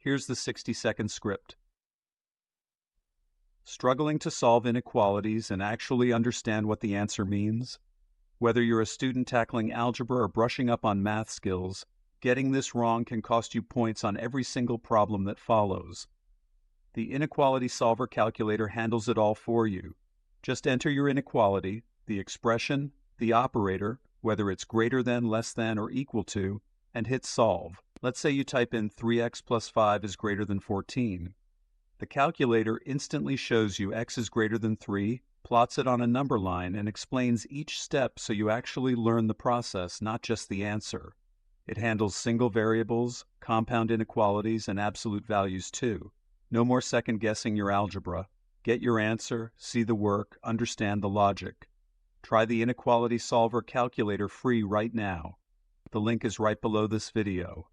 Here's the 60-second script. Struggling to solve inequalities and actually understand what the answer means? Whether you're a student tackling algebra or brushing up on math skills, getting this wrong can cost you points on every single problem that follows. The Inequality Solver Calculator handles it all for you. Just enter your inequality, the expression, the operator, whether it's greater than, less than, or equal to, and hit solve. Let's say you type in 3x plus 5 is greater than 14. The calculator instantly shows you x is greater than 3, plots it on a number line, and explains each step so you actually learn the process, not just the answer. It handles single variables, compound inequalities, and absolute values too. No more second-guessing your algebra. Get your answer, see the work, understand the logic. Try the Inequality Solver Calculator free right now. The link is right below this video.